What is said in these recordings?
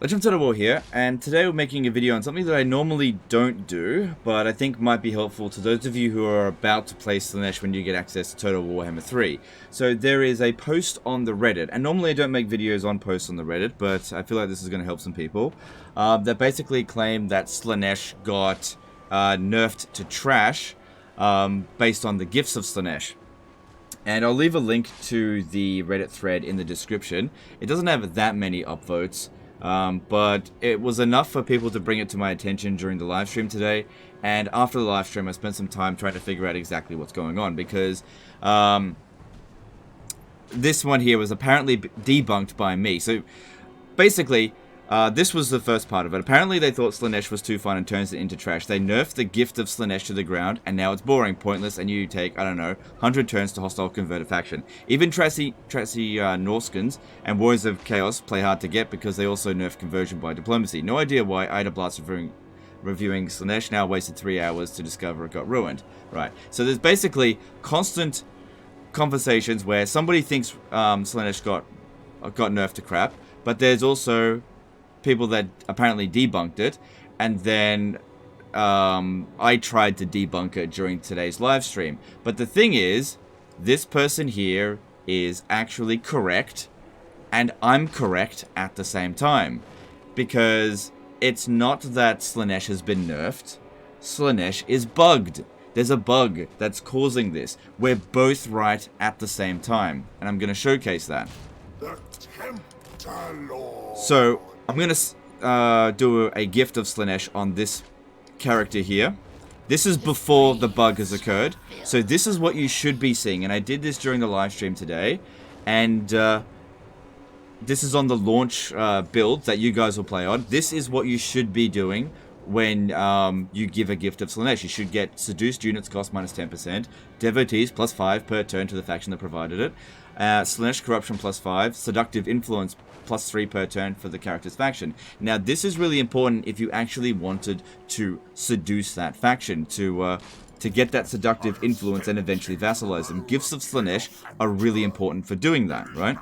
Legend of Total War here, and today we're making a video on something that I normally don't do, but I think might be helpful to those of you who are about to play Slaanesh when you get access to Total Warhammer 3. So there is a post on the Reddit, and normally I don't make videos on posts on the Reddit, but I feel like this is going to help some people, that basically claim that Slaanesh got nerfed to trash based on the gifts of Slaanesh. And I'll leave a link to the Reddit thread in the description. It doesn't have that many upvotes, but it was enough for people to bring it to my attention during the live stream today. And after the live stream, I spent some time trying to figure out exactly what's going on, because this one here was apparently debunked by me. So basically, this was the first part of it. Apparently they thought Slaanesh was too fun and turns it into trash. They nerfed the gift of Slaanesh to the ground, and now it's boring, pointless, and you take, I don't know, 100 turns to hostile converted faction. Even Trashy Norskins and Warriors of Chaos play hard to get because they also nerf conversion by diplomacy. No idea why Ida Blast reviewing Slaanesh now wasted 3 hours to discover it got ruined. Right, so there's basically constant conversations where somebody thinks Slaanesh got nerfed to crap, but there's also people that apparently debunked it, and then I tried to debunk it during today's live stream. But the thing is, this person here is actually correct, and I'm correct at the same time, because it's not that Slaanesh has been nerfed. Slaanesh is bugged. There's a bug that's causing this. We're both right at the same time, and I'm going to showcase that. So I'm going to do a gift of Slaanesh on this character here. This is before the bug has occurred. So this is what you should be seeing. And I did this during the live stream today. And this is on the launch build that you guys will play on. This is what you should be doing when you give a gift of Slaanesh. You should get Seduced Units cost minus 10%. Devotees plus 5 per turn to the faction that provided it. Slaanesh Corruption plus 5. Seductive Influence plus 3 per turn for the character's faction. Now, this is really important if you actually wanted to seduce that faction, to get that seductive influence and eventually vassalize them. Gifts of Slaanesh are really important for doing that, right?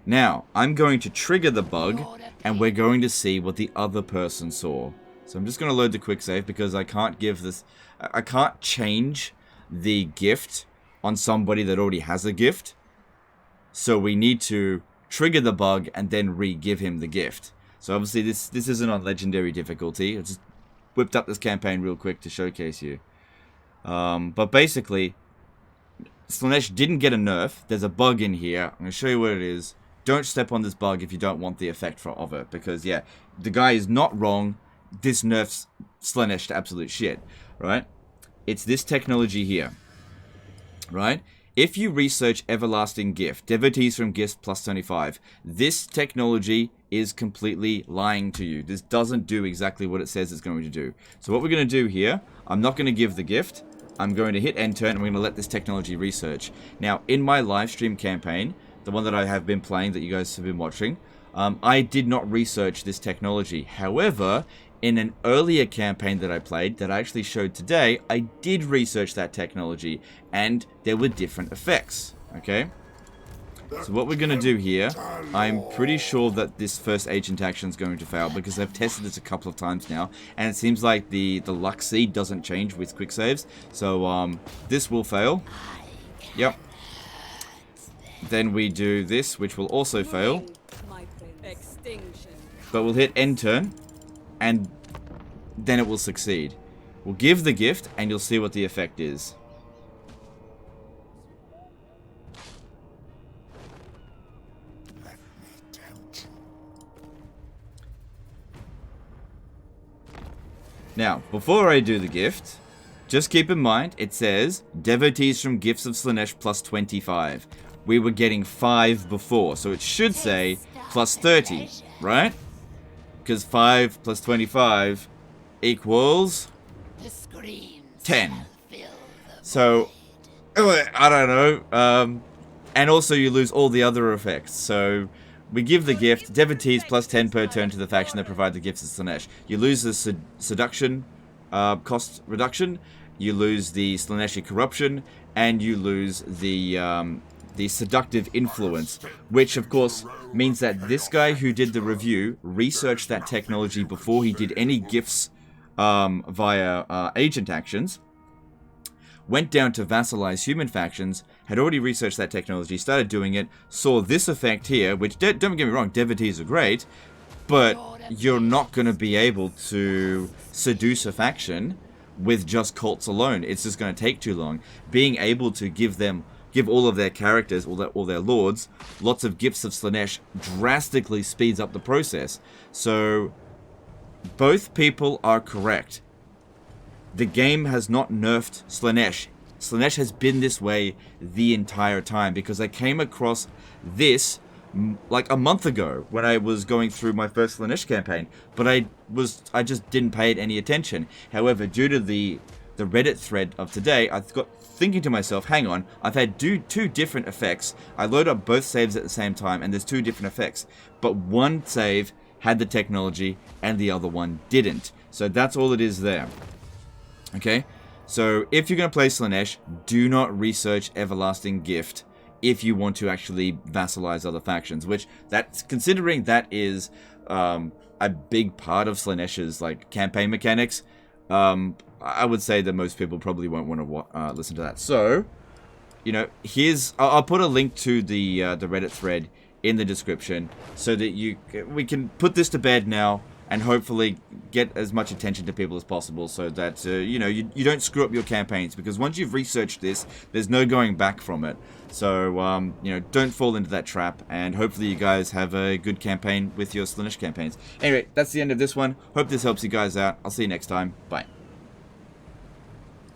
Now, I'm going to trigger the bug, and we're going to see what the other person saw. So I'm just going to load the quick save, because I can't give this... I can't change the gift on somebody that already has a gift. So we need to trigger the bug and then re-give him the gift. So obviously this isn't on legendary difficulty. I just whipped up this campaign real quick to showcase you. But basically, Slaanesh didn't get a nerf. There's a bug in here. I'm going to show you what it is. Don't step on this bug if you don't want the effect of it. Because, yeah, the guy is not wrong. This nerfs Slaanesh to absolute shit. Right? It's this technology here. Right? If you research Everlasting Gift, Devotees from Gifts plus 25, this technology is completely lying to you. This doesn't do exactly what it says it's going to do. So what we're going to do here, I'm not going to give the gift. I'm going to hit end turn, and we're going to let this technology research. Now, in my live stream campaign, the one that I have been playing that you guys have been watching, I did not research this technology. However, in an earlier campaign that I played, that I actually showed today, I did research that technology, and there were different effects, okay? So what we're going to do here, I'm pretty sure that this first agent action is going to fail, because I've tested this a couple of times now, and it seems like the luck seed doesn't change with quick saves, so this will fail. Yep. Then we do this, which will also fail. But we'll hit end turn, and then it will succeed. We'll give the gift, and you'll see what the effect is. Now, before I do the gift, just keep in mind, it says, Devotees from Gifts of Slaanesh plus 25. We were getting 5 before, so it should say plus 30, right? Because 5 plus 25 equals 10. So, I don't know. And also you lose all the other effects. So, we give the gift, Devotees plus 10 per turn to the faction that provide the gifts of Slaanesh. You lose the seduction cost reduction, you lose the Slaaneshi corruption, and you lose the the seductive influence, which of course means that this guy who did the review researched that technology before he did any gifts via agent actions, went down to vassalize human factions, had already researched that technology, started doing it, saw this effect here, which, don't get me wrong, devotees are great, but you're not going to be able to seduce a faction with just cults alone. It's just going to take too long. Being able to give all of their characters, all their lords, lots of gifts of Slaanesh drastically speeds up the process. So, both people are correct. The game has not nerfed Slaanesh. Slaanesh has been this way the entire time, because I came across this like a month ago when I was going through my first Slaanesh campaign, but I just didn't pay it any attention. However, due to the Reddit thread of today, I got thinking to myself, hang on, I've had two different effects. I load up both saves at the same time, and there's two different effects, but one save had the technology and the other one didn't. So that's all it is there. Okay, so if you're going to play Slaanesh, do not research Everlasting Gift if you want to actually vassalize other factions, which, that's considering that is a big part of Slaanesh's like campaign mechanics. I would say that most people probably won't want to listen to that. So, you know, I'll put a link to the Reddit thread in the description so that we can put this to bed now and hopefully get as much attention to people as possible, so that you know, you don't screw up your campaigns, because once you've researched this, there's no going back from it. So you know, don't fall into that trap, and hopefully you guys have a good campaign with your Slaanesh campaigns. Anyway, that's the end of this one. Hope this helps you guys out. I'll see you next time. Bye.